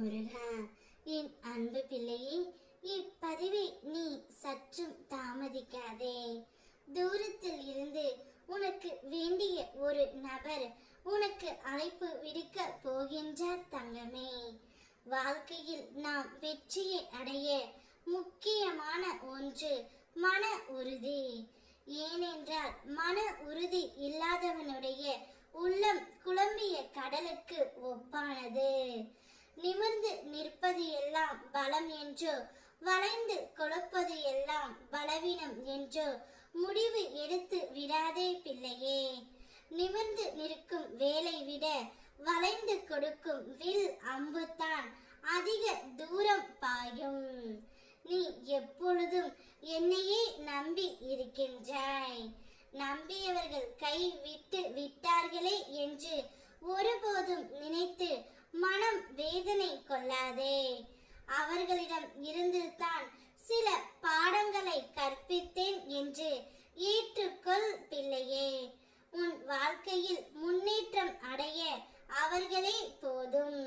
முருகா. என் அன்பு பிள்ளையே, இப்பதிவை நீ சற்றும் தாமதிக்காதே. தூரத்தில் இருந்து உனக்கு வேண்டிய ஒரு நபர் உனக்கு அழைப்பு விடுக்க போகின்றார் தங்கமே. வாழ்க்கையில் நாம் வெற்றியை அடைய முக்கியமான ஒன்று மன உறுதி. ஏனென்றால் மன உறுதி இல்லாதவனுடைய உள்ளம் குழம்பிய கடலுக்கு ஒப்பானது. நிமிர்ந்து நிற்பது எல்லாம் பலம் என்றோ, வளைந்து கொடுப்பது எல்லாம் பலவீனம் என்றோ முடிவு எடுத்து விடாதே பிள்ளையே. நிமிர்ந்து நிற்கும் வேலை விட வளைந்து கொடுக்கும் வில் அம்புதான் அதிக தூரம் பாயும். நீ எப்பொழுதும் என்னையே நம்பி இருக்கின்றாய். நம்பியவர்கள் கை விட்டு விட்டார்களே என்று ஒருபோதும் நினைத்து மனம் வேதனை கொள்ளாதே. அவர்களிடம் இருந்து தான் சில பாடங்களை கற்பித்தேன் என்று ஏற்றுக்கொள் பிள்ளையே. உன் வாழ்க்கையில் முன்னேற்றம் அடைய அவர்களே போதும்.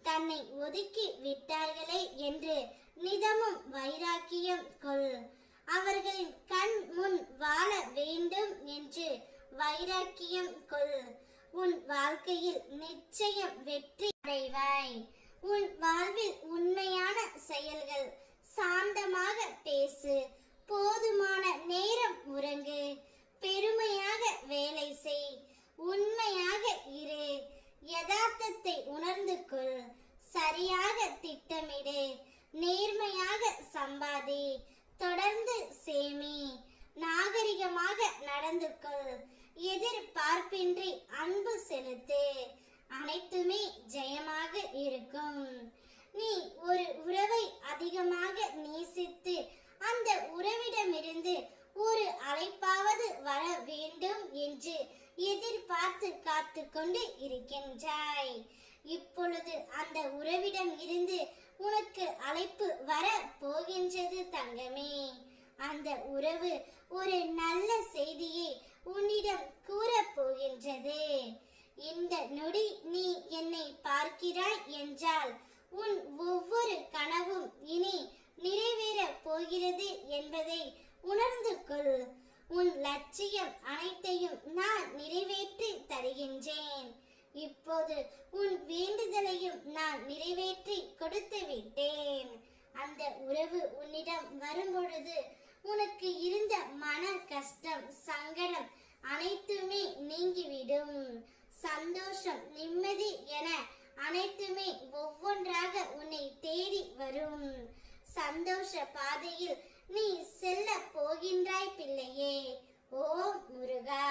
தன்னை ஒதுக்கி விட்டார்களே என்று நிதமும் வைராக்கியம் கொள். அவர்களின் கண் முன் வாழ வேண்டும் என்று வைராக்கியம் கொள். உன் வாழ்க்கையில் நிச்சயம் வெற்றி அடைவாய். உன் வாழ்வில் உண்மையான செயல்கள். சாந்தமாக பேசு, போதுமான நேரம் உறங்கு, பெருமையாக வேலை செய், உண்மையாக இரு, யதார்த்தத்தை உணர்ந்து கொள், சரியாக திட்டமிடு, நேர்மையாக சம்பாதி, தொடர்ந்து சேமி, நாகரிகமாக நடந்து கொள், எதிர்பார்ப்பின்றி அன்பு செலுத்து. அனைத்துமே ஜெயமாக இருக்கும். நீ ஒரு உறவை அதிகமாக நேசித்து அந்த உறவிடமிருந்து ஒரு அழைப்பாவது வர வேண்டும் என்று எதிர்பார்த்து காத்து கொண்டு இருக்கின்றாய். இப்பொழுது அந்த உறவிடம் இருந்து உனக்கு அழைப்பு வர போகின்றது தங்கமே. அந்த உறவு ஒரு நல்ல செய்தியை உன்னிடம் கூற போகின்றது. இந்த நொடி நீ என்னை பார்க்கிறாய் என்றால் உன் ஒவ்வொரு கனவும் இனி நிறைவேற போகிறது என்பதை உணர்ந்து கொள். உன் லட்சியம் அனைத்தையும் நான் நிறைவேற்றி தருகின்றேன். இப்போது உன் வேண்டுதலையும் நான் நிறைவேற்றி கொடுத்து விட்டேன். அந்த உறவு உன்னிடம் வரும்பொழுது உனக்கு இருந்த மன கஷ்டம், சங்கடம் அனைத்துமே நீங்கிவிடும். சந்தோஷம், நிம்மதி என அனைத்துமே ஒவ்வொன்றாக உன்னை தேடி வரும். சந்தோஷ பாதையில் நீ செல்ல போகின்றாய் பிள்ளையே. ஓ முருகா.